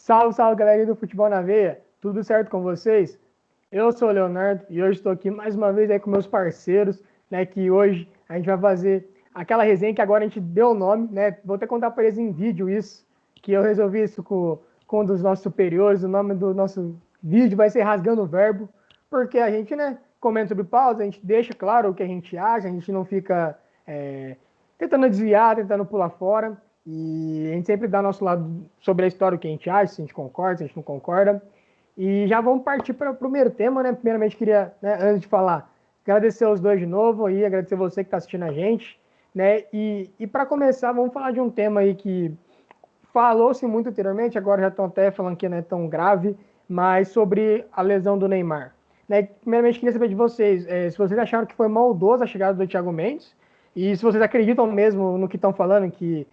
Salve, salve, galerinha do Futebol na Veia. Tudo certo com vocês? Eu sou o Leonardo e hoje estou aqui mais uma vez aí com meus parceiros, né, que hoje a gente vai fazer aquela resenha que agora a gente deu o nome, né? Vou até contar para eles em vídeo isso, que eu resolvi isso com um dos nossos superiores. O nome do nosso vídeo vai ser Rasgando o Verbo, porque a gente, né, comenta sobre pausa, a gente deixa claro o que a gente acha, a gente não fica tentando desviar, tentando pular fora. E a gente sempre dá nosso lado sobre a história, o que a gente acha, se a gente concorda, se a gente não concorda. E já vamos partir para o primeiro tema, né? Primeiramente, queria, né, antes de falar, agradecer os dois de novo aí, agradecer você que está assistindo a gente, né? E para começar, vamos falar de um tema aí que falou-se muito anteriormente, agora já estão até falando que não é tão grave, mas sobre a lesão do Neymar. Né? Primeiramente, queria saber de vocês, se vocês acharam que foi maldosa a chegada do Thiago Mendes, e se vocês acreditam mesmo no que estão falando, que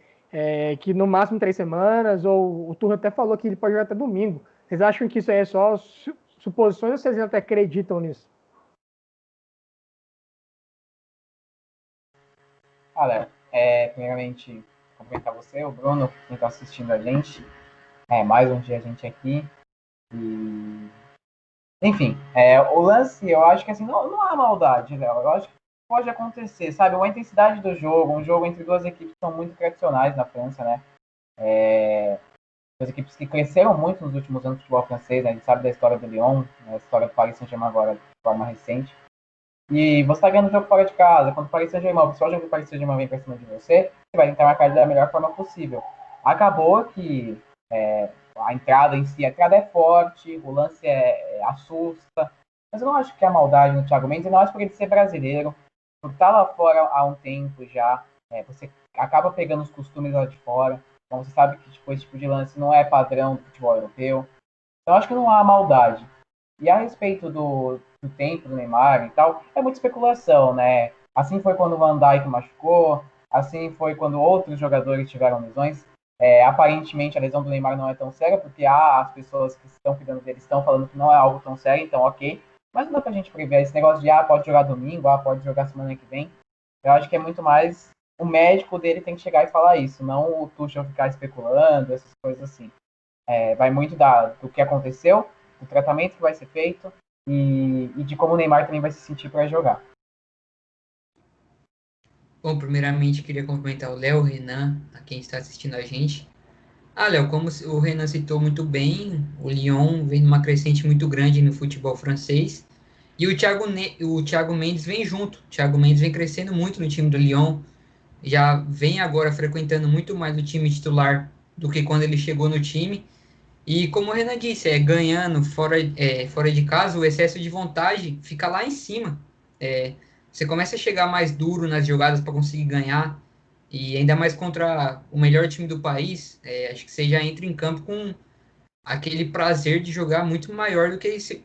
no máximo 3 semanas, ou o Turro até falou que ele pode jogar até domingo. Vocês acham que isso aí é só suposições ou vocês até acreditam nisso? Olha, primeiramente, cumprimentar você, o Bruno, quem está assistindo a gente. Mais um dia a gente aqui. E... Enfim, o lance, eu acho que assim, não há maldade, Léo. Eu acho que pode acontecer, sabe? Uma intensidade do jogo, um jogo entre duas equipes que são muito tradicionais na França, né? Duas equipes que cresceram muito nos últimos anos do futebol francês, né? A gente sabe da história do Lyon, né? A história do Paris Saint-Germain agora de forma recente. E você está ganhando o jogo fora de casa, quando o Paris Saint-Germain, o pessoal joga o Paris Saint-Germain vem para cima de você, você vai tentar marcar da melhor forma possível. Acabou que a entrada em si, a entrada é forte, o lance assusta, mas eu não acho que a maldade no Thiago Mendes, eu não acho por ele ser brasileiro, por estar lá fora há um tempo já, você acaba pegando os costumes lá de fora, então você sabe que tipo, esse tipo de lance não é padrão do futebol europeu, então eu acho que não há maldade. E a respeito do tempo do Neymar e tal, é muita especulação, né? Assim foi quando o Van Dijk machucou, assim foi quando outros jogadores tiveram lesões. Aparentemente a lesão do Neymar não é tão séria, porque as pessoas que estão cuidando dele estão falando que não é algo tão sério, então ok. Mas não dá pra gente prever esse negócio de pode jogar domingo, pode jogar semana que vem. Eu acho que é muito mais o médico dele tem que chegar e falar isso, não o Tuchel ficar especulando, essas coisas assim. Vai muito do que aconteceu, do tratamento que vai ser feito e de como o Neymar também vai se sentir para jogar. Bom, primeiramente queria cumprimentar o Léo, o Renan, a quem está assistindo a gente. Léo, como o Renan citou muito bem, o Lyon vem numa crescente muito grande no futebol francês. E o Thiago Mendes vem junto. O Thiago Mendes vem crescendo muito no time do Lyon. Já vem agora frequentando muito mais o time titular do que quando ele chegou no time. E como o Renan disse, ganhando fora de casa, o excesso de vontade fica lá em cima. É, você começa a chegar mais duro nas jogadas para conseguir ganhar, e ainda mais contra o melhor time do país, acho que você já entra em campo com aquele prazer de jogar muito maior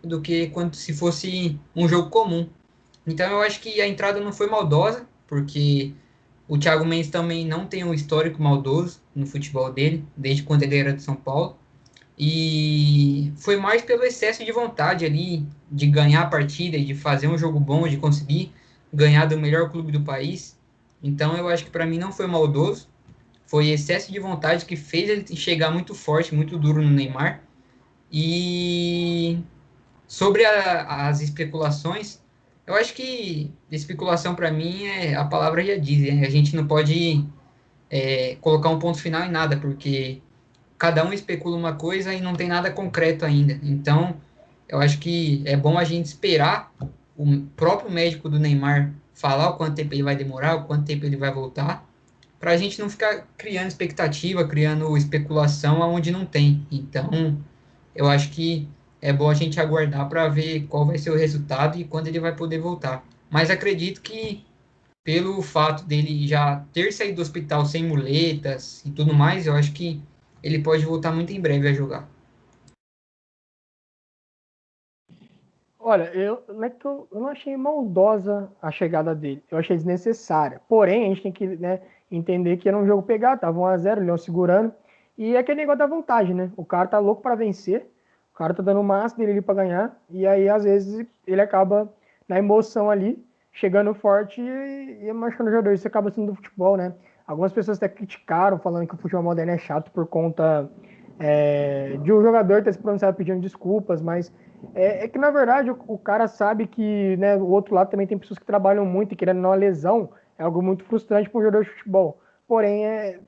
do que quando se fosse um jogo comum. Então eu acho que a entrada não foi maldosa, porque o Thiago Mendes também não tem um histórico maldoso no futebol dele, desde quando ele era de São Paulo. E foi mais pelo excesso de vontade ali de ganhar a partida, de fazer um jogo bom, de conseguir ganhar do melhor clube do país. Então eu acho que para mim não foi maldoso, foi excesso de vontade que fez ele chegar muito forte, muito duro no Neymar. E sobre as especulações, eu acho que especulação para mim a palavra já diz, né? A gente não pode colocar um ponto final em nada, porque cada um especula uma coisa e não tem nada concreto ainda. Então, eu acho que é bom a gente esperar o próprio médico do Neymar falar o quanto tempo ele vai demorar, o quanto tempo ele vai voltar, para a gente não ficar criando expectativa, criando especulação aonde não tem. Então, eu acho que é bom a gente aguardar para ver qual vai ser o resultado e quando ele vai poder voltar. Mas acredito que pelo fato dele já ter saído do hospital sem muletas e tudo mais, eu acho que ele pode voltar muito em breve a jogar. Olha, não é que eu não achei maldosa a chegada dele, eu achei desnecessária. Porém, a gente tem que, né, entender que era um jogo pegado, tava 1-0, o Leão segurando, e é aquele negócio da vontade, né? O cara tá louco para vencer, o cara tá dando o máximo dele ali para ganhar, e aí às vezes ele acaba na emoção ali, chegando forte e machucando o jogador. Isso acaba sendo do futebol, né? Algumas pessoas até criticaram, falando que o futebol moderno é chato por conta de um jogador ter se pronunciado pedindo desculpas, mas é que, na verdade, o cara sabe que, né, o outro lado também tem pessoas que trabalham muito e querendo não a lesão é algo muito frustrante para um jogador de futebol. Porém,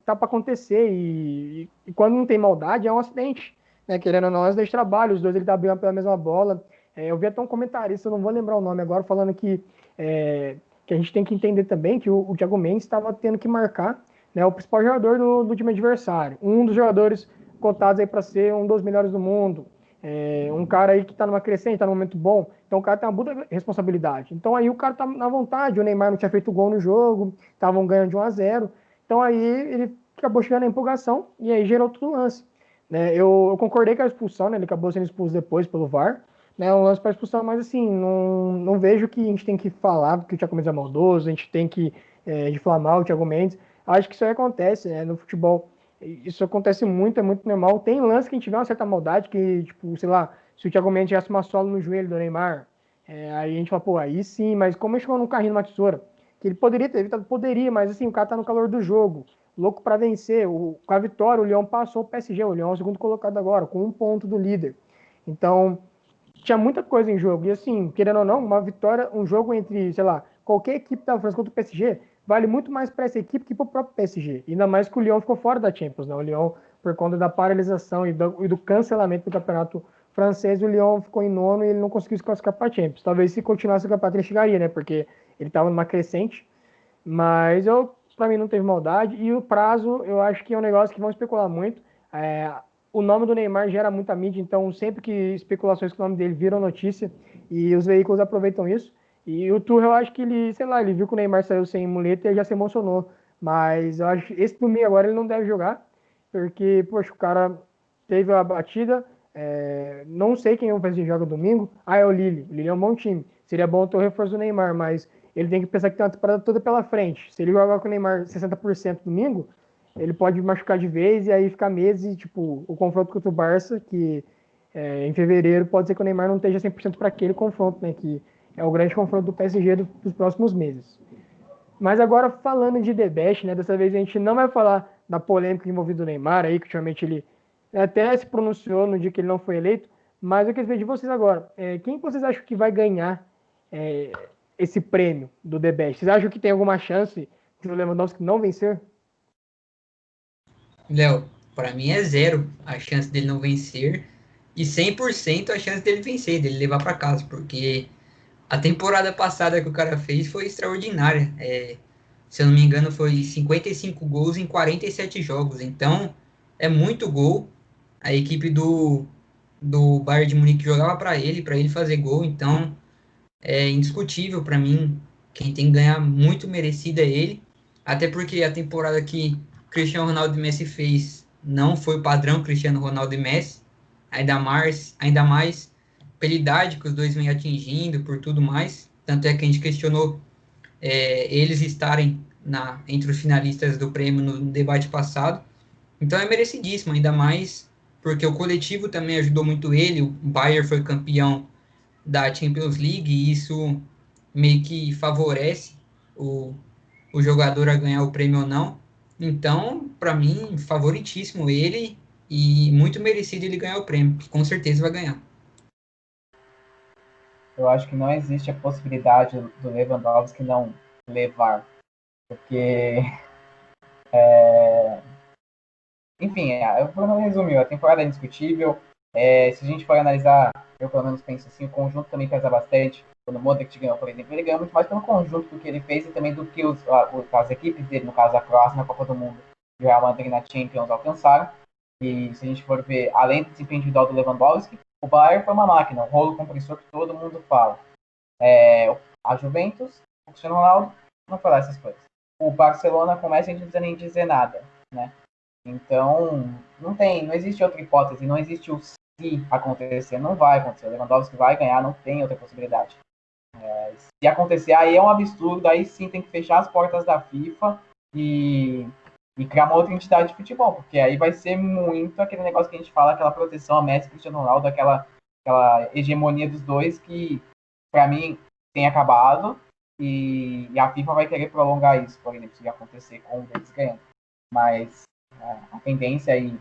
tá para acontecer e quando não tem maldade, é um acidente. Né? Querendo ou não, é um acidente de trabalho, os dois ele tá brigando pela mesma bola. Eu vi até um comentarista, eu não vou lembrar o nome agora, falando que a gente tem que entender também que o Thiago Mendes estava tendo que marcar, né, o principal jogador do time adversário. Um dos jogadores cotados aí para ser um dos melhores do mundo. Um cara aí que está numa crescente, está num momento bom. Então o cara tem uma puta responsabilidade. Então aí o cara tá na vontade, o Neymar não tinha feito gol no jogo, estavam ganhando de 1-0. Então aí ele acabou chegando na empolgação e aí gerou outro lance. Né? Eu concordei com a expulsão, né? Ele acabou sendo expulso depois pelo VAR. Né? Um lance para expulsão, mas assim, não vejo que a gente tem que falar que o Thiago Mendes é maldoso, a gente tem que difamar o Thiago Mendes. Acho que isso aí acontece, né? No futebol. Isso acontece muito, é muito normal. Tem lance que a gente vê uma certa maldade, que, tipo, sei lá, se o Thiago Mendes tivesse uma sola no joelho do Neymar, aí a gente fala, pô, aí sim, mas como ele chegou num carrinho numa tesoura, que ele poderia ter evitado, poderia, mas assim, o cara tá no calor do jogo, louco para vencer. Com a vitória, o Lyon passou o PSG, o Lyon é o segundo colocado agora, com 1 ponto do líder. Então, tinha muita coisa em jogo. E assim, querendo ou não, uma vitória, um jogo entre, sei lá, qualquer equipe da França contra o PSG, vale muito mais para essa equipe que para o próprio PSG. Ainda mais que o Lyon ficou fora da Champions, né? O Lyon, por conta da paralisação e do cancelamento do campeonato francês, o Lyon ficou em nono e ele não conseguiu se classificar para a Champions. Talvez se continuasse o campeonato ele chegaria, né? Porque ele estava numa crescente. Mas para mim não teve maldade. E o prazo, eu acho que é um negócio que vão especular muito. É, o nome do Neymar gera muita mídia, então sempre que especulações com o nome dele viram notícia e os veículos aproveitam isso. E o Tuchel, eu acho que ele, sei lá, ele viu que o Neymar saiu sem muleta e ele já se emocionou. Mas eu acho que esse domingo agora ele não deve jogar, porque, poxa, o cara teve a batida. Não sei quem vai fazer joga domingo. Ah, é o Lille. O Lille é um bom time. Seria bom ter o reforço do Neymar, mas ele tem que pensar que tem uma temporada toda pela frente. Se ele jogar com o Neymar 60% domingo, ele pode machucar de vez e aí ficar meses, tipo, o confronto contra o Barça, que em fevereiro pode ser que o Neymar não esteja 100% para aquele confronto, né, que é o grande confronto do PSG dos próximos meses. Mas agora falando de The Best, né, dessa vez a gente não vai falar da polêmica envolvida o Neymar aí, que ultimamente ele até se pronunciou no dia que ele não foi eleito, mas eu queria saber de vocês agora, quem vocês acham que vai ganhar é, esse prêmio do The Best? Vocês acham que tem alguma chance de o Lewandowski não vencer? Léo, para mim é zero a chance dele não vencer e 100% a chance dele vencer, dele levar para casa, porque a temporada passada que o cara fez foi extraordinária. Se eu não me engano, foi 55 gols em 47 jogos. Então, é muito gol. A equipe do Bayern de Munique jogava para ele fazer gol. Então, é indiscutível para mim. Quem tem que ganhar muito merecido é ele. Até porque a temporada que Cristiano Ronaldo e Messi fez não foi o padrão Cristiano Ronaldo e Messi. Ainda mais pela idade que os dois vêm atingindo, por tudo mais. Tanto é que a gente questionou eles estarem entre os finalistas do prêmio no debate passado. Então é merecidíssimo, ainda mais porque o coletivo também ajudou muito ele. O Bayern foi campeão da Champions League e isso meio que favorece o, o jogador a ganhar o prêmio ou não. Então, para mim, favoritíssimo ele e muito merecido ele ganhar o prêmio, que com certeza vai ganhar. Eu acho que não existe a possibilidade do Lewandowski não levar, porque, enfim, o Bruno resumiu, a temporada é indiscutível. Se a gente for analisar, eu pelo menos penso assim, o conjunto também pesa bastante. Quando o Modric ganhou, por exemplo, ele ganhou muito mais pelo conjunto do que ele fez e também do que as equipes dele, no caso a Croácia na Copa do Mundo e o Real Madrid na Champions alcançaram. E se a gente for ver, além do desempenho individual do Lewandowski, o Bayern foi uma máquina, um rolo compressor que todo mundo fala. A Juventus, o Cristiano Ronaldo, não falar essas coisas. O Barcelona começa a gente não precisa nem dizer nada, né? Então, não existe outra hipótese, não existe o se acontecer, não vai acontecer. O Lewandowski vai ganhar, não tem outra possibilidade. Se acontecer, aí é um absurdo, aí sim tem que fechar as portas da FIFA e criar uma outra entidade de futebol, porque aí vai ser muito aquele negócio que a gente fala, aquela proteção a Messi e Cristiano Ronaldo, aquela hegemonia dos dois que, para mim, tem acabado e a FIFA vai querer prolongar isso, por exemplo, se acontecer com eles ganhando. Mas a tendência aí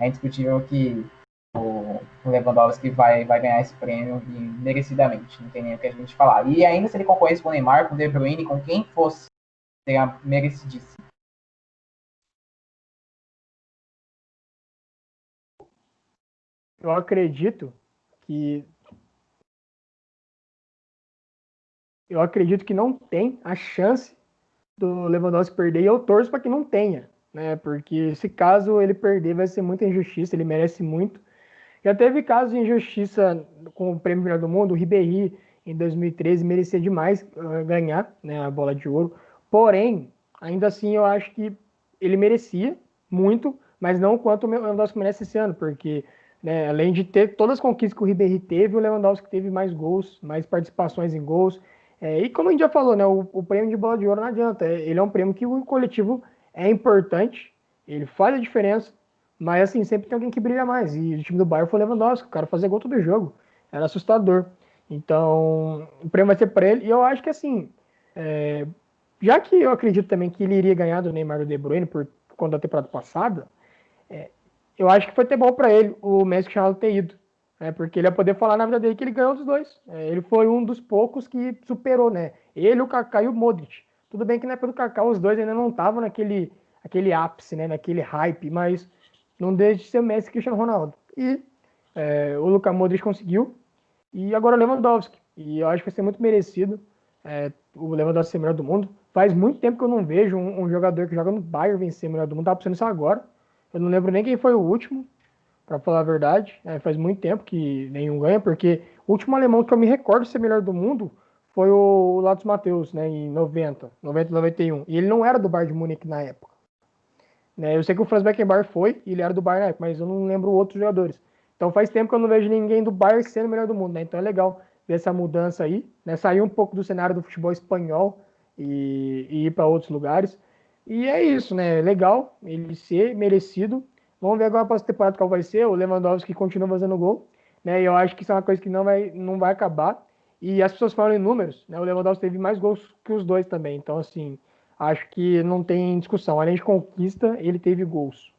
é indiscutível que o Lewandowski vai ganhar esse prêmio e merecidamente, não tem nem o que a gente falar. E ainda se ele concorresse com o Neymar, com o De Bruyne, com quem fosse, seria merecidíssimo. Eu acredito que não tem a chance do Lewandowski perder, e eu torço para que não tenha, né? Porque se caso ele perder, vai ser muita injustiça, ele merece muito. Já teve casos de injustiça com o Prêmio Melhor do Mundo, o Ribéry em 2013 merecia demais ganhar, né, a bola de ouro. Porém, ainda assim eu acho que ele merecia muito, mas não quanto o Lewandowski merece esse ano, porque né, além de ter todas as conquistas que o Ribéry teve, o Lewandowski teve mais gols, mais participações em gols. E como a gente já falou, né, o prêmio de bola de ouro não adianta. Ele é um prêmio que o coletivo é importante, ele faz a diferença, mas assim, sempre tem alguém que brilha mais. E o time do Bayern foi o Lewandowski, o cara fazia gol todo jogo. Era assustador. Então, o prêmio vai ser para ele. E eu acho que assim, já que eu acredito também que ele iria ganhar do Neymar e do De Bruyne por conta da temporada passada, eu acho que foi até bom para ele o Messi Cristiano ter ido. Porque ele ia poder falar na vida dele que ele ganhou dos dois. Ele foi um dos poucos que superou, né? Ele, o Kaká e o Modric. Tudo bem que na época do Kaká os dois ainda não estavam naquele ápice, né? Naquele hype, mas não deixa de ser o Messi e Cristiano Ronaldo. E o Luka Modric conseguiu. E agora o Lewandowski. E eu acho que vai ser muito merecido o Lewandowski ser o melhor do mundo. Faz muito tempo que eu não vejo um jogador que joga no Bayern vencer o melhor do mundo. Tava pensando isso agora. Eu não lembro nem quem foi o último, para falar a verdade. Faz muito tempo que nenhum ganha, porque o último alemão que eu me recordo ser melhor do mundo foi o Lothar Matthäus, né, em 90 e 91. E ele não era do Bayern de Munique na época. Eu sei que o Franz Beckenbauer foi, e ele era do Bayern na época, mas eu não lembro outros jogadores. Então faz tempo que eu não vejo ninguém do Bayern sendo o melhor do mundo, né? Então é legal ver essa mudança aí, né? Sair um pouco do cenário do futebol espanhol e ir para outros lugares. E é isso, né? Legal ele ser merecido. Vamos ver agora para essa temporada qual vai ser. O Lewandowski continua fazendo gol, né? E eu acho que isso é uma coisa que não vai acabar. E as pessoas falam em números, né? O Lewandowski teve mais gols que os dois também. Então, assim, acho que não tem discussão. Além de conquista, ele teve gols.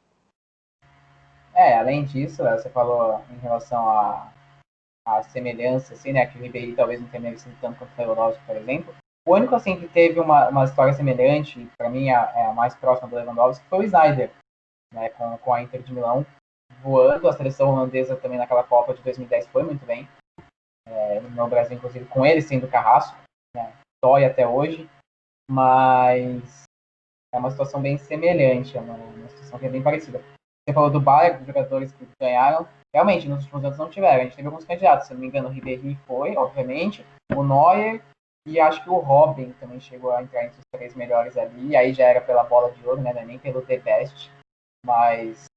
Além disso, você falou em relação à semelhança, assim, né, que o Ribéry talvez não tenha merecido tanto quanto o Lewandowski, por exemplo. O único, assim, que teve uma história semelhante, para mim, a mais próxima do Lewandowski, foi o Sneijder, né, com a Inter de Milão, voando. A seleção holandesa também naquela Copa de 2010 foi muito bem. No Brasil, inclusive, com ele sendo carrasco, né, dói até hoje, mas é uma situação bem semelhante, é uma situação que é bem parecida. Você falou do Bayern, dos jogadores que ganharam. Realmente, nos últimos anos não tiveram. A gente teve alguns candidatos, se não me engano, o Ribéry foi, obviamente, o Neuer, e acho que o Robin também chegou a entrar entre os três melhores ali. E aí já era pela bola de ouro, né? Nem pelo The Best. Mas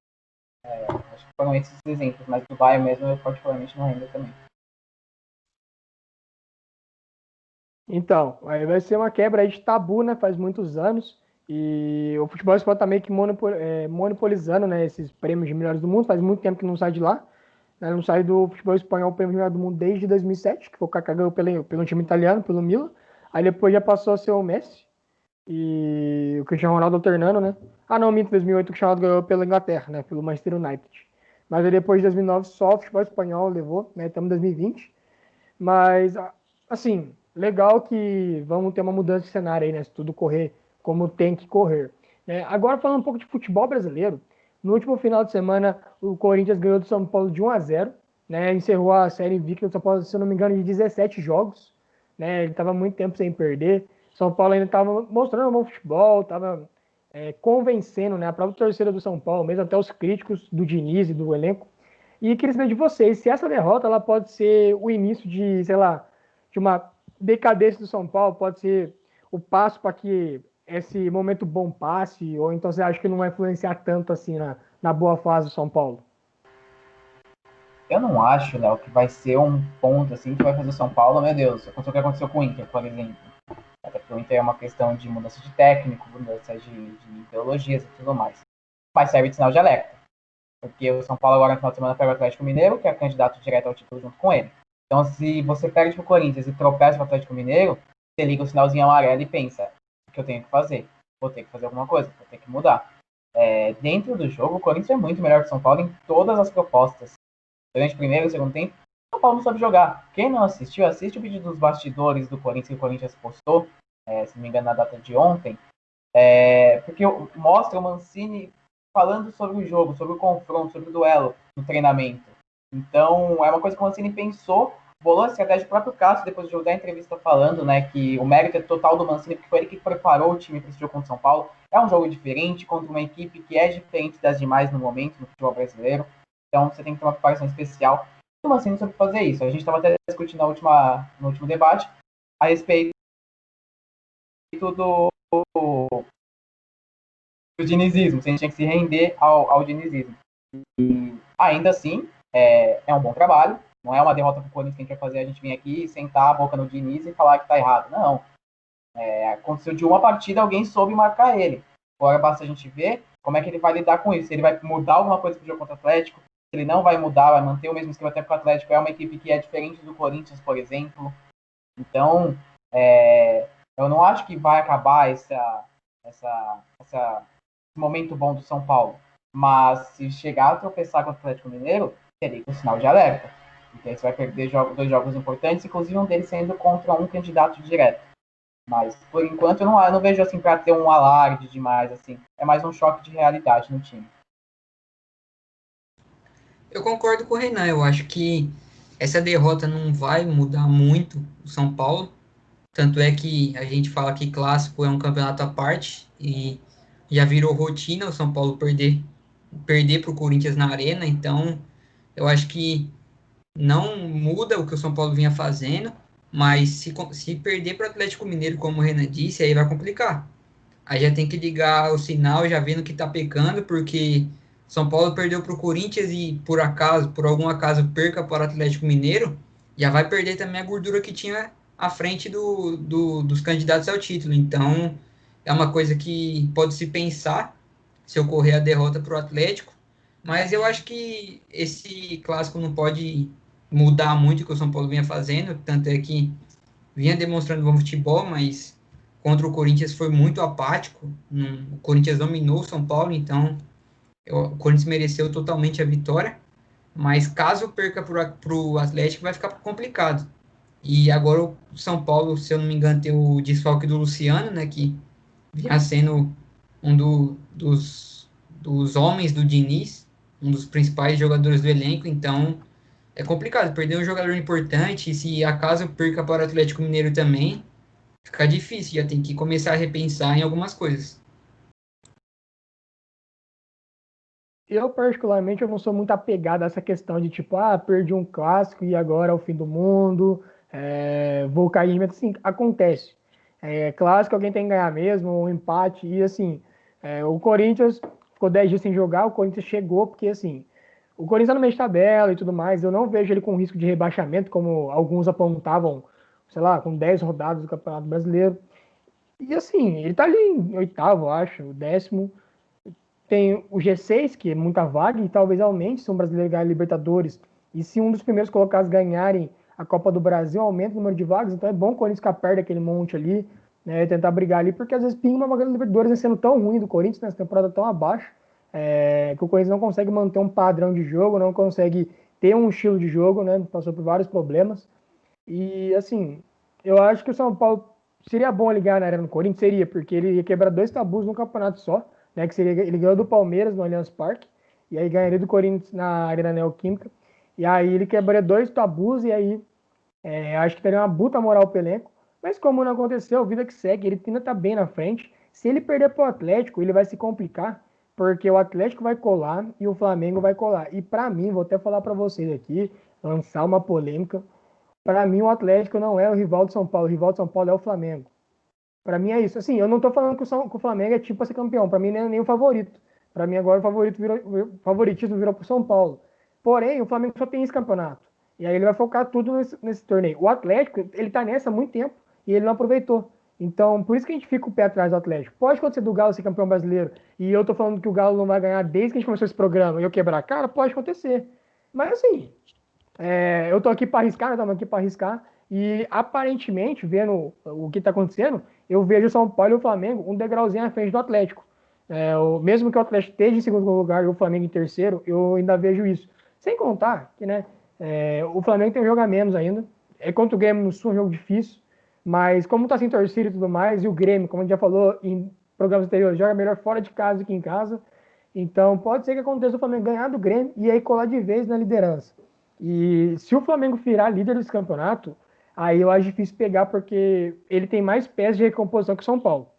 acho que foram esses exemplos. Mas do Bayern mesmo, eu particularmente não lembro também. Então, aí vai ser uma quebra aí de tabu, né? Faz muitos anos. E o futebol espanhol tá meio que monopolizando, né, esses prêmios de melhores do mundo. Faz muito tempo que não sai de lá. Né? Não sai do futebol espanhol o prêmio de melhor do mundo desde 2007, que foi o Kaká ganhou pelo time italiano, pelo Milan. Aí depois já passou a ser o Messi e o Cristiano Ronaldo alternando, né? Ah, não, minto, 2008 o Cristiano Ronaldo ganhou pela Inglaterra, né? Pelo Manchester United. Mas aí depois de 2009 só o futebol espanhol levou, né? Estamos em 2020. Mas, assim, legal que vamos ter uma mudança de cenário aí, né? Se tudo correr como tem que correr. Agora, falando um pouco de futebol brasileiro, no último final de semana, o Corinthians ganhou do São Paulo de 1-0, né? Encerrou a série invicta do São Paulo, se eu não me engano, de 17 jogos, né? Ele estava muito tempo sem perder. São Paulo ainda estava mostrando um bom futebol, estava convencendo, né? A própria torcida do São Paulo, mesmo até os críticos do Diniz e do elenco. E queria saber de vocês, se essa derrota ela pode ser o início de, sei lá, de uma decadência do São Paulo, pode ser o passo para que esse momento bom passe, ou então você acha que não vai influenciar tanto assim na boa fase do São Paulo? Eu não acho, Léo, que vai ser um ponto assim que vai fazer o São Paulo, meu Deus, aconteceu o que aconteceu com o Inter, por exemplo. Até porque o Inter é uma questão de mudança de técnico, mudança de ideologias e tudo mais. Mas serve de sinal de alerta. Porque o São Paulo agora no final de semana pega o Atlético Mineiro, que é candidato direto ao título junto com ele. Então, se você perde pro Corinthians e tropeça pro Atlético Mineiro, você liga o sinalzinho amarelo e pensa: o que eu tenho que fazer? Vou ter que fazer alguma coisa, vou ter que mudar. dentro do jogo, o Corinthians é muito melhor que o São Paulo em todas as propostas. Durante o primeiro e o segundo tempo, o São Paulo não soube jogar. Quem não assistiu, assiste o vídeo dos bastidores do Corinthians, que o Corinthians postou, se não me engano, na data de ontem, porque mostra o Mancini falando sobre o jogo, sobre o confronto, sobre o duelo no treinamento. Então, é uma coisa que o Mancini pensou, bolou a estratégia. O próprio Cássio, depois do jogo, da entrevista falando, né, que o mérito é total do Mancini, porque foi ele que preparou o time para esse jogo contra o São Paulo. É um jogo diferente, contra uma equipe que é diferente das demais no momento, no futebol brasileiro. Então, você tem que ter uma preparação especial. E o Mancini soube fazer isso. A gente estava até discutindo no último debate a respeito do dinizismo, se a gente tinha que se render ao dinizismo. E ainda assim, é um bom trabalho, não é uma derrota para o Corinthians que a gente vai fazer a gente vir aqui, sentar a boca no Diniz e falar que está errado. Não. Aconteceu de uma partida, alguém soube marcar ele. Agora basta a gente ver como é que ele vai lidar com isso. Se ele vai mudar alguma coisa para o jogo contra o Atlético, se ele não vai mudar, vai manter o mesmo esquema até porque o Atlético é uma equipe que é diferente do Corinthians, por exemplo. Então, eu não acho que vai acabar esse momento bom do São Paulo. Mas se chegar a tropeçar com o Atlético Mineiro, teria um sinal de alerta. Porque aí você vai perder dois jogos importantes, inclusive um deles sendo contra um candidato direto. Mas, por enquanto, eu não vejo assim para ter um alarde demais. Assim. É mais um choque de realidade no time. Eu concordo com o Renan. Eu acho que essa derrota não vai mudar muito o São Paulo. Tanto é que a gente fala que clássico é um campeonato à parte e já virou rotina o São Paulo perder para o Corinthians na Arena. Então, eu acho que não muda o que o São Paulo vinha fazendo, mas se perder para o Atlético Mineiro, como o Renan disse, aí vai complicar. Aí já tem que ligar o sinal, já vendo que tá pecando, porque São Paulo perdeu para o Corinthians e por algum acaso, perca para o Atlético Mineiro, já vai perder também a gordura que tinha à frente dos candidatos ao título. Então, é uma coisa que pode se pensar se ocorrer a derrota para o Atlético, mas eu acho que esse clássico não pode mudar muito o que o São Paulo vinha fazendo, tanto é que vinha demonstrando bom futebol, mas contra o Corinthians foi muito apático. O Corinthians dominou o São Paulo, então o Corinthians mereceu totalmente a vitória. Mas caso perca para o Atlético, vai ficar complicado. E agora o São Paulo, se eu não me engano, tem o desfalque do Luciano, né, que vinha sendo um dos homens do Diniz, um dos principais jogadores do elenco. Então é complicado perder um jogador importante. E se acaso perca para o Atlético Mineiro também, fica difícil, já tem que começar a repensar em algumas coisas. Eu, particularmente, eu não sou muito apegado a essa questão de tipo, perdi um clássico e agora é o fim do mundo, vou cair. Assim, acontece. Clássico alguém tem que ganhar mesmo, um empate. E assim, o Corinthians ficou 10 dias sem jogar, o Corinthians chegou, porque assim, o Corinthians tá no meio de tabela e tudo mais, eu não vejo ele com risco de rebaixamento, como alguns apontavam, sei lá, com 10 rodadas do Campeonato Brasileiro. E assim, ele tá ali em oitavo, acho, décimo. Tem o G6, que é muita vaga, e talvez aumente se um brasileiro ganhar a Libertadores. E se um dos primeiros colocados ganharem a Copa do Brasil, aumenta o número de vagas. Então é bom o Corinthians ficar perto daquele monte ali, né, tentar brigar ali, porque às vezes pinga uma vaga da Libertadores sendo tão ruim do Corinthians, nessa temporada tão abaixo, que o Corinthians não consegue manter um padrão de jogo, não consegue ter um estilo de jogo, né, passou por vários problemas. E assim, eu acho que o São Paulo seria bom ele ganhar na Arena do Corinthians, seria, porque ele ia quebrar dois tabus num campeonato só, né? Que seria, ele ganhou do Palmeiras no Allianz Parque, e aí ganharia do Corinthians na Arena Neoquímica, e aí ele quebraria dois tabus, e aí acho que teria uma puta moral pro elenco. Mas como não aconteceu, vida que segue, ele ainda tá bem na frente. Se ele perder pro Atlético, ele vai se complicar, porque o Atlético vai colar e o Flamengo vai colar. E para mim, vou até falar para vocês aqui, lançar uma polêmica. Para mim, o Atlético não é o rival do São Paulo. O rival do São Paulo é o Flamengo. Para mim é isso. Assim, eu não tô falando que o Flamengo é tipo para ser campeão. Para mim não é nem o favorito. Para mim agora o favoritismo virou pro São Paulo. Porém, o Flamengo só tem esse campeonato. E aí ele vai focar tudo nesse torneio. O Atlético, ele tá nessa há muito tempo e ele não aproveitou. Então, por isso que a gente fica o pé atrás do Atlético. Pode acontecer do Galo ser campeão brasileiro e eu tô falando que o Galo não vai ganhar desde que a gente começou esse programa e eu quebrar a cara, pode acontecer. Mas assim, eu tô aqui para arriscar, né? Estamos aqui para arriscar. E aparentemente, vendo o que está acontecendo, eu vejo o São Paulo e o Flamengo um degrauzinho à frente do Atlético. Mesmo que o Atlético esteja em segundo lugar e o Flamengo em terceiro, eu ainda vejo isso. Sem contar que, né, o Flamengo tem um jogo a menos ainda. É contra o Grêmio no Sul, um jogo difícil. Mas como está sem torcida e tudo mais, e o Grêmio, como a gente já falou em programas anteriores, joga melhor fora de casa do que em casa. Então pode ser que aconteça o Flamengo ganhar do Grêmio e aí colar de vez na liderança. E se o Flamengo virar líder desse campeonato, aí eu acho difícil pegar porque ele tem mais peças de recomposição que o São Paulo.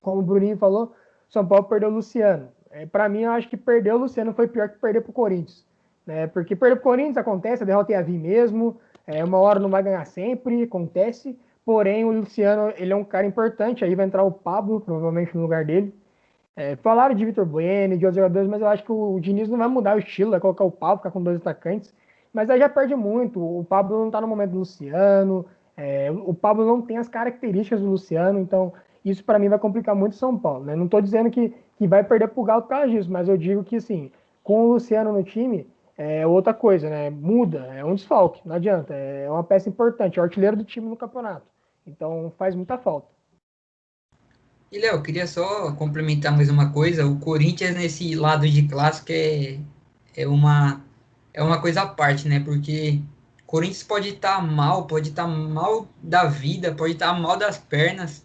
Como o Bruninho falou, São Paulo perdeu o Luciano. Para mim, eu acho que perder o Luciano foi pior que perder para o Corinthians. Porque perder para o Corinthians acontece, a derrota ia vir mesmo, uma hora não vai ganhar sempre, acontece. Porém, o Luciano ele é um cara importante, aí vai entrar o Pablo, provavelmente no lugar dele. Falaram de Vitor Bueno, de outros jogadores, mas eu acho que o Diniz não vai mudar o estilo, vai colocar o Pablo, ficar com dois atacantes. Mas aí já perde muito. O Pablo não está no momento do Luciano, o Pablo não tem as características do Luciano, então isso para mim vai complicar muito o São Paulo. Né? Não estou dizendo que vai perder para o Galo por causa disso, mas eu digo que assim, com o Luciano no time, é outra coisa, né? Muda, é um desfalque, não adianta. É uma peça importante, é o artilheiro do time no campeonato. Então faz muita falta. E, Léo, eu queria só complementar mais uma coisa. O Corinthians, nesse lado de clássico, é uma, é uma coisa à parte, né? Porque o Corinthians pode estar mal da vida, pode estar mal das pernas,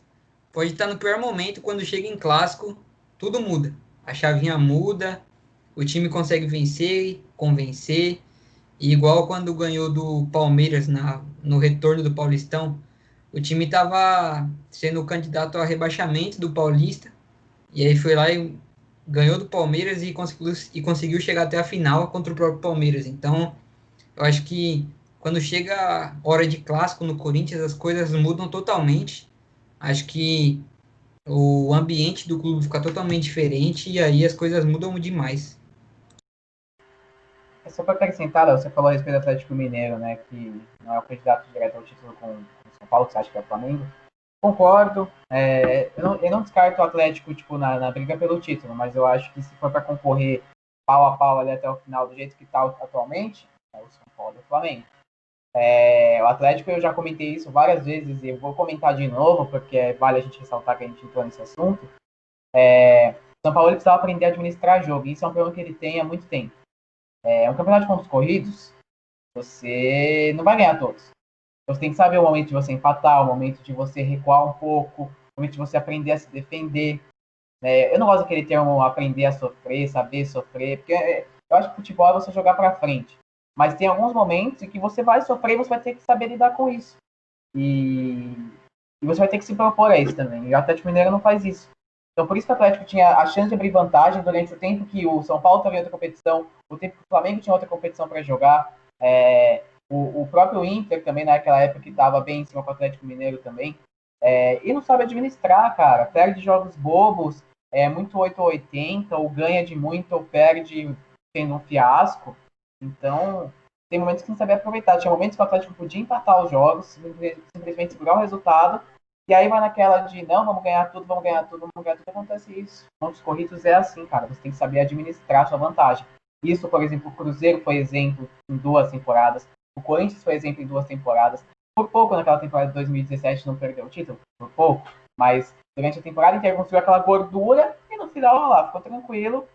pode estar no pior momento. Quando chega em clássico, tudo muda. A chavinha muda, o time consegue vencer, convencer. E igual quando ganhou do Palmeiras no retorno do Paulistão, o time estava sendo o candidato a rebaixamento do Paulista, e aí foi lá e ganhou do Palmeiras e conseguiu chegar até a final contra o próprio Palmeiras. Então, eu acho que quando chega a hora de clássico no Corinthians, as coisas mudam totalmente. Acho que o ambiente do clube fica totalmente diferente e aí as coisas mudam demais. Só para acrescentar, Léo, você falou a respeito do Atlético Mineiro, né, que não é o candidato direto ao título com o São Paulo, que você acha que é o Flamengo. Concordo. Eu não descarto o Atlético tipo, na briga pelo título, mas eu acho que se for para concorrer pau a pau ali até o final, do jeito que está atualmente, é o São Paulo e o Flamengo. O Atlético, eu já comentei isso várias vezes e eu vou comentar de novo, porque vale a gente ressaltar que a gente entrou nesse assunto. O São Paulo ele precisava aprender a administrar jogo, e isso é um problema que ele tem há muito tempo. Um campeonato de pontos corridos, você não vai ganhar todos. Você tem que saber o momento de você empatar, o momento de você recuar um pouco, o momento de você aprender a se defender. Eu não gosto daquele termo aprender a sofrer, saber sofrer, porque eu acho que futebol é você jogar para frente. Mas tem alguns momentos em que você vai sofrer e você vai ter que saber lidar com isso. E você vai ter que se propor a isso também. E o Atlético Mineiro não faz isso. Então, por isso que o Atlético tinha a chance de abrir vantagem durante o tempo que o São Paulo estava em outra competição, o tempo que o Flamengo tinha outra competição para jogar. O próprio Inter também, naquela época, que estava bem em cima com o Atlético Mineiro também. E não sabe administrar, cara. Perde jogos bobos, muito 8 ou 80, ou ganha de muito, ou perde tendo um fiasco. Então, tem momentos que não sabia aproveitar. Tinha momentos que o Atlético podia empatar os jogos, simplesmente segurar o resultado, e aí vai naquela de, não, vamos ganhar tudo, vamos ganhar tudo, vamos ganhar tudo. Acontece isso. Pontos corridos é assim, cara. Você tem que saber administrar a sua vantagem. Isso, por exemplo, o Cruzeiro foi exemplo em 2 temporadas. O Corinthians foi exemplo em 2 temporadas. Por pouco naquela temporada de 2017 não perdeu o título. Por pouco. Mas durante a temporada inteira construiu aquela gordura e no final, olha lá, ficou tranquilo.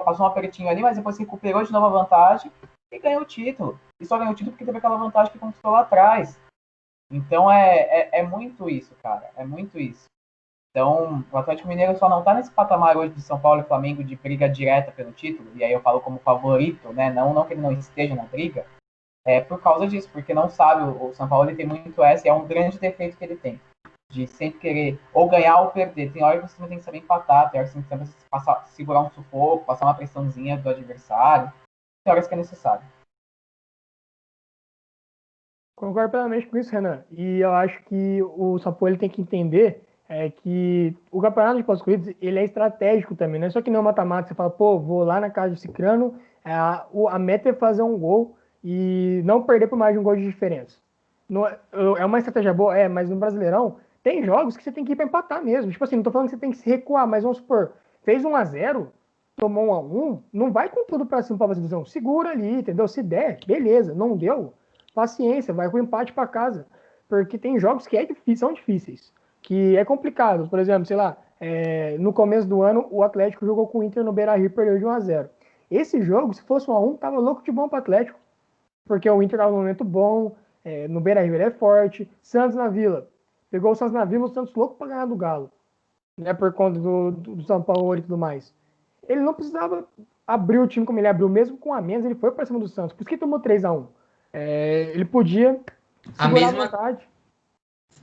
Passou um apertinho ali, mas depois recuperou de novo a vantagem e ganhou o título. E só ganhou o título porque teve aquela vantagem que conquistou lá atrás. Então é muito isso, cara. É muito isso. Então, o Atlético Mineiro só não está nesse patamar hoje de São Paulo e Flamengo de briga direta pelo título, e aí eu falo como favorito, né? Não que ele não esteja na briga, por causa disso, porque não sabe, o São Paulo ele tem muito essa, e é um grande defeito que ele tem, de sempre querer ou ganhar ou perder. Tem hora que você tem que saber empatar, tem hora que você tem que saber segurar um sufoco, passar uma pressãozinha do adversário, tem horas que é necessário. Concordo plenamente com isso, Renan. E eu acho que o São Paulo ele tem que entender que o campeonato de pós-corridos ele é estratégico também, não é só que não é mata-mata, você fala, pô, vou lá na casa de Cicrano, a meta é fazer um gol e não perder por mais de um gol de diferença. É uma estratégia boa, mas no Brasileirão tem jogos que você tem que ir para empatar mesmo. Tipo assim, não tô falando que você tem que se recuar, mas vamos supor, fez 1-0, tomou 1-1, não vai com tudo para cima para a divisão, segura ali, entendeu? Se der, beleza, não deu, paciência, vai com o empate para casa. Porque tem jogos que são difíceis, que é complicado. Por exemplo, sei lá, no começo do ano, o Atlético jogou com o Inter no Beira-Rio e perdeu de 1-0. Esse jogo, se fosse 1-1, tava louco de bom para o Atlético, porque o Inter tava num momento bom, no Beira-Rio ele é forte. Santos na Vila. Pegou o Santos na Vila, o Santos louco para ganhar do Galo, né, por conta do São Paulo e tudo mais. Ele não precisava abrir o time como ele abriu, mesmo com a menos, ele foi para cima do Santos. Por isso que ele tomou 3-1. Ele podia A segurar a mesma, vontade.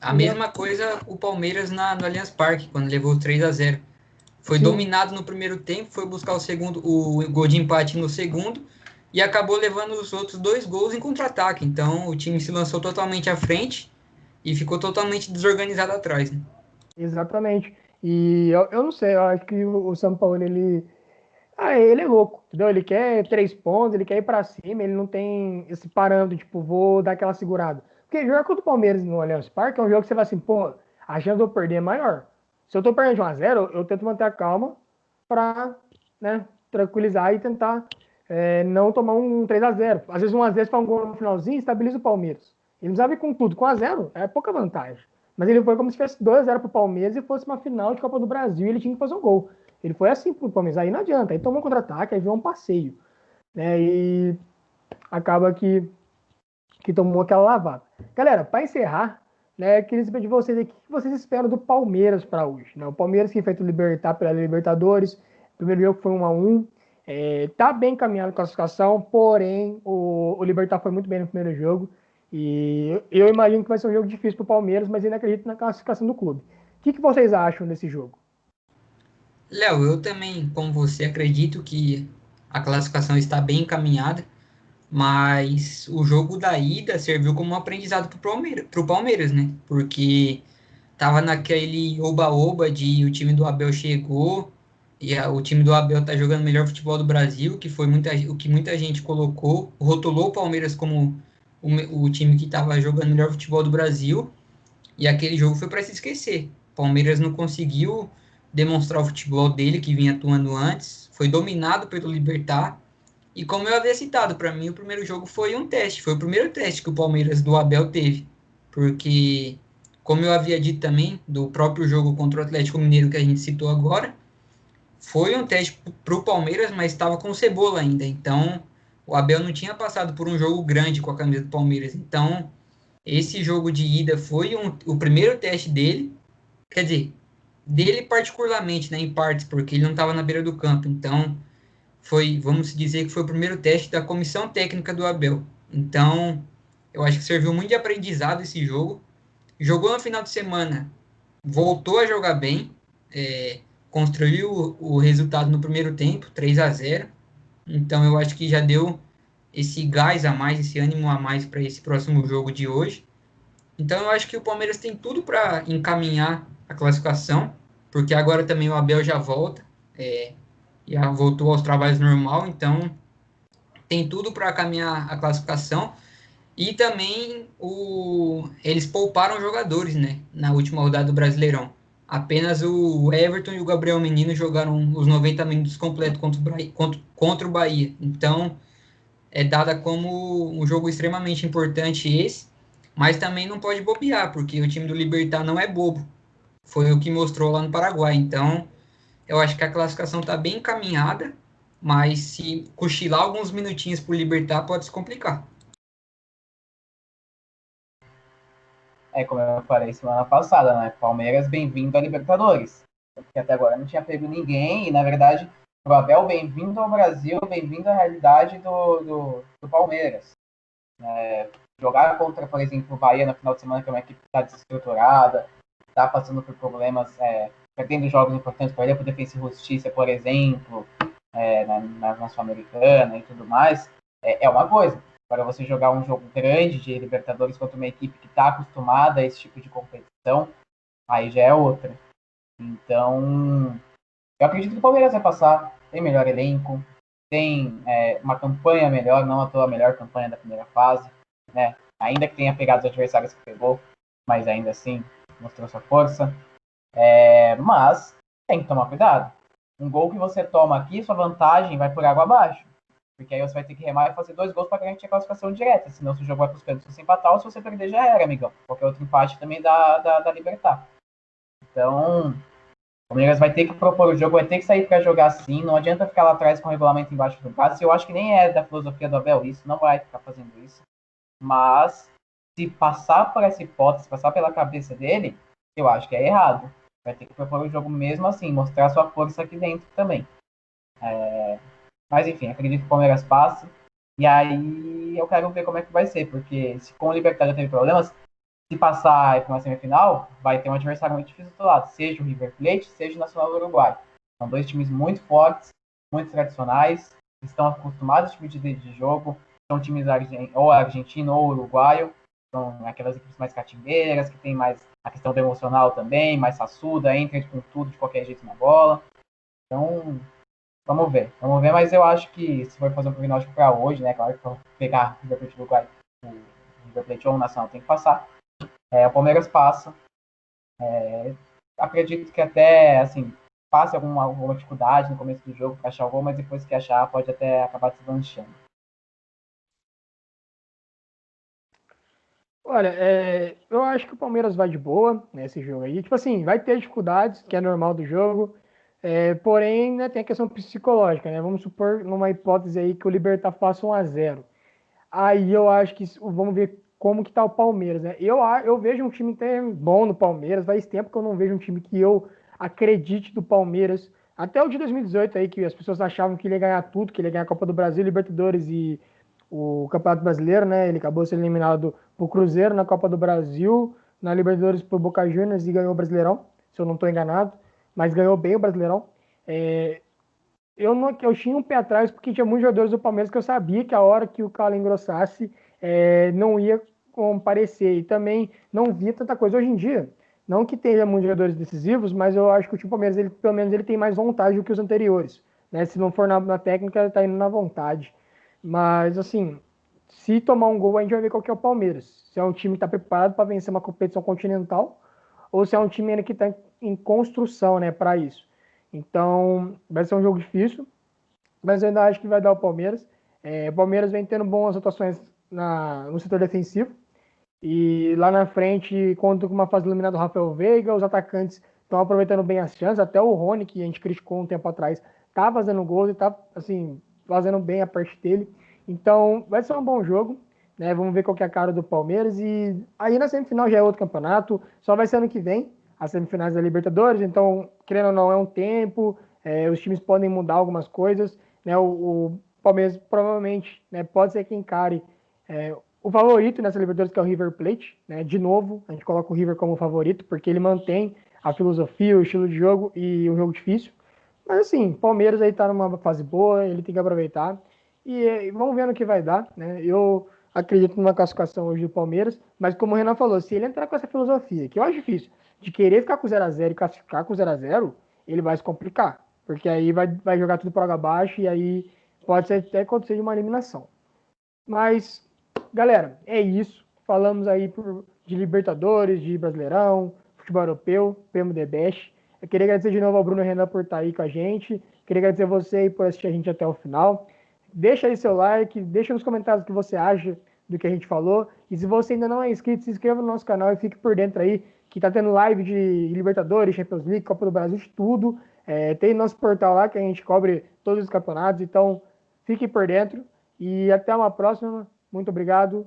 a mesma coisa o Palmeiras no Allianz Parque, quando levou 3-0. Foi Sim, dominado no primeiro tempo, foi buscar o gol de empate no segundo e acabou levando os outros 2 gols em contra-ataque. Então o time se lançou totalmente à frente e ficou totalmente desorganizado atrás, né? exatamente. E eu não sei, eu acho que o São Paulo, ele é louco, entendeu? Ele quer 3 pontos, ele quer ir pra cima, ele não tem esse parâmetro, tipo, vou dar aquela segurada. Porque jogar contra o Palmeiras no Allianz Parque é um jogo que você vai assim, pô, a chance de eu perder é maior. Se eu tô perdendo de 1-0, eu tento manter a calma pra, né, tranquilizar e tentar não tomar um 3-0. Às vezes 1-0 faz um gol no finalzinho e estabiliza o Palmeiras. Ele não sabe com tudo, com 1-0 é pouca vantagem. Mas ele foi como se tivesse 2-0 pro Palmeiras e fosse uma final de Copa do Brasil e ele tinha que fazer um gol. Ele foi assim pro Palmeiras, aí não adianta, aí tomou um contra-ataque, aí veio um passeio, né? E acaba que tomou aquela lavada. Galera, para encerrar, né, queria saber de vocês aqui, o que vocês esperam do Palmeiras para hoje, né? O Palmeiras que fez o Libertar pela Libertadores, o primeiro jogo foi 1-1, tá bem caminhado a classificação, porém o Libertar foi muito bem no primeiro jogo e eu imagino que vai ser um jogo difícil para o Palmeiras, mas ainda acredito na classificação do clube. O que vocês acham desse jogo? Léo, eu também, como você, acredito que a classificação está bem encaminhada, mas o jogo da ida serviu como um aprendizado para o Palmeiras, né? Porque tava naquele oba-oba de o time do Abel chegou e o time do Abel tá jogando o melhor futebol do Brasil, que foi o que muita gente colocou, rotulou o Palmeiras como o time que estava jogando o melhor futebol do Brasil, e aquele jogo foi para se esquecer. O Palmeiras não conseguiu demonstrar o futebol dele que vinha atuando antes, foi dominado pelo Libertad. E como eu havia citado, para mim o primeiro jogo foi um teste, foi o primeiro teste que o Palmeiras do Abel teve, porque como eu havia dito também do próprio jogo contra o Atlético Mineiro que a gente citou agora, foi um teste para o Palmeiras, mas estava com o Cebola ainda, então o Abel não tinha passado por um jogo grande com a camisa do Palmeiras, então esse jogo de ida foi o primeiro teste dele, quer dizer, dele particularmente, né, em partes, porque ele não estava na beira do campo, então foi, vamos dizer que foi o primeiro teste da comissão técnica do Abel. Então, eu acho que serviu muito de aprendizado esse jogo. Jogou no final de semana, voltou a jogar bem, construiu o resultado no primeiro tempo, 3-0. Então, eu acho que já deu esse gás a mais, esse ânimo a mais para esse próximo jogo de hoje. Então, eu acho que o Palmeiras tem tudo para encaminhar a classificação, porque agora também o Abel já volta, já voltou aos trabalhos normal, então tem tudo para caminhar a classificação. E também eles pouparam jogadores, né? Na última rodada do Brasileirão. Apenas o Everton e o Gabriel Menino jogaram os 90 minutos completos contra o Bahia. Então, é dada como um jogo extremamente importante esse, mas também não pode bobear, porque o time do Libertad não é bobo. Foi o que mostrou lá no Paraguai. Então, eu acho que a classificação está bem encaminhada, mas se cochilar alguns minutinhos por Libertad, pode se complicar. Como eu falei semana passada, né? Palmeiras bem-vindo à Libertadores. Porque até agora não tinha pego ninguém, e na verdade, o Abel bem-vindo ao Brasil, bem-vindo à realidade do Palmeiras. Jogar contra, por exemplo, o Bahia no final de semana, que é uma equipe que está desestruturada, está passando por problemas, perdendo jogos importantes, perder para Defensa e Justiça, por exemplo, na Sul-Americana e tudo mais, é uma coisa. Para você jogar um jogo grande de Libertadores contra uma equipe que está acostumada a esse tipo de competição, aí já é outra. Então, eu acredito que o Palmeiras vai passar, tem melhor elenco, tem uma campanha melhor, não à toa a melhor campanha da primeira fase, né? Ainda que tenha pegado os adversários que pegou, mas ainda assim mostrou sua força. Mas tem que tomar cuidado. Um gol que você toma aqui, sua vantagem vai por água abaixo. Porque aí você vai ter que remar e fazer 2 gols para garantir a classificação direta. Senão, se o jogo vai para os pênaltis, se você empatar ou se você perder, já era, amigão. Qualquer outro empate também dá Libertad. Então, Palmeiras vai ter que propor o jogo, vai ter que sair para jogar assim, não adianta ficar lá atrás com o regulamento embaixo do braço. Eu acho que nem é da filosofia do Abel isso, não vai ficar fazendo isso. Mas, se passar por essa hipótese, passar pela cabeça dele, eu acho que é errado. Vai ter que propor o jogo mesmo assim, mostrar sua força aqui dentro também. Mas, enfim, acredito que o Palmeiras passe. E aí eu quero ver como é que vai ser, porque se com o Libertad já teve problemas, se passar para uma semifinal, vai ter um adversário muito difícil do lado, seja o River Plate, seja o Nacional do Uruguai. São dois times muito fortes, muito tradicionais, estão acostumados a tipo de jogo, são times ou argentino ou uruguaio, são aquelas equipes mais catimbeiras, que tem mais a questão do emocional também, mais saçuda, entra com tudo de qualquer jeito na bola. Então, vamos ver, mas eu acho que se for fazer um prognóstico para hoje, né, claro que for pegar o River Plate do Uruguai, o River Plate ou o Nacional tem que passar. O Palmeiras passa. Acredito que até, assim, passe alguma dificuldade no começo do jogo para achar o gol, mas depois que achar, pode até acabar deslanchando. Olha, eu acho que o Palmeiras vai de boa nesse jogo aí. Tipo assim, vai ter dificuldades, que é normal do jogo. Porém, né, tem a questão psicológica, né? Vamos supor, numa hipótese aí, que o Libertad faça 1-0. Aí eu acho que vamos ver como que tá o Palmeiras, né? Eu vejo um time até bom no Palmeiras, faz tempo que eu não vejo um time que eu acredite do Palmeiras. Até o de 2018 aí, que as pessoas achavam que ele ia ganhar tudo, que ele ia ganhar a Copa do Brasil, Libertadores e o Campeonato Brasileiro, né? Ele acabou sendo eliminado pro Cruzeiro na Copa do Brasil, na Libertadores pro Boca Juniors e ganhou o Brasileirão, se eu não estou enganado, mas ganhou bem o Brasileirão. É, eu tinha um pé atrás porque tinha muitos jogadores do Palmeiras que eu sabia que a hora que o calo engrossasse não ia comparecer. E também não via tanta coisa hoje em dia. Não que tenha muitos jogadores decisivos, mas eu acho que o time Palmeiras, ele, pelo menos, ele tem mais vontade do que os anteriores. Né? Se não for na técnica, ele está indo na vontade. Mas, assim, se tomar um gol, a gente vai ver qual que é o Palmeiras. Se é um time que está preparado para vencer uma competição continental ou se é um time ainda que está em construção, né, para isso. Então, vai ser um jogo difícil, mas eu ainda acho que vai dar o Palmeiras. O Palmeiras vem tendo boas atuações no setor defensivo, e lá na frente, conta com uma fase iluminada do Rafael Veiga, os atacantes estão aproveitando bem as chances, até o Rony, que a gente criticou um tempo atrás, tá fazendo gols e tá, assim, fazendo bem a parte dele. Então, vai ser um bom jogo, né? Vamos ver qual que é a cara do Palmeiras, e aí na semifinal já é outro campeonato, só vai ser ano que vem, as semifinais da Libertadores, então, querendo ou não, é um tempo, os times podem mudar algumas coisas, né? O Palmeiras provavelmente, né, pode ser que encare o favorito nessa Libertadores, que é o River Plate, né? De novo, a gente coloca o River como favorito, porque ele mantém a filosofia, o estilo de jogo e um jogo difícil. Mas assim, Palmeiras aí tá numa fase boa, ele tem que aproveitar. E vamos ver no que vai dar, né? Eu acredito numa classificação hoje do Palmeiras, mas como o Renan falou, se ele entrar com essa filosofia, que eu acho difícil, de querer ficar com 0-0 e classificar com 0-0, ele vai se complicar. Porque aí vai jogar tudo para água abaixo e aí pode ser até acontecer de uma eliminação. Mas, galera, é isso. Falamos aí de Libertadores, de Brasileirão, futebol europeu, Prêmio The Best. Eu queria agradecer de novo ao Bruno Renan por estar aí com a gente. Queria agradecer a você aí por assistir a gente até o final. Deixa aí seu like, deixa nos comentários o que você acha do que a gente falou. E se você ainda não é inscrito, se inscreva no nosso canal e fique por dentro aí, que tá tendo live de Libertadores, Champions League, Copa do Brasil, de tudo. Tem nosso portal lá que a gente cobre todos os campeonatos, então fique por dentro. E até uma próxima. Muito obrigado.